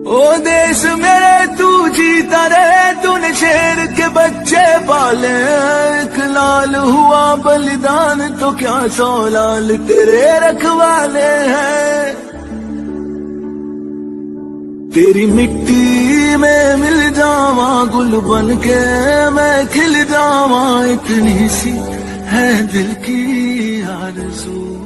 ओ देश मेरे तू जीता रहे, तूने शेर के बच्चे पाले। एक लाल हुआ बलिदान तो क्या 100 लाल तेरे रखवाले हैं। तेरी मिट्टी में मिल जावा गुल बन के मैं खिल जावा, इतनी सी है दिल की आरज़ू।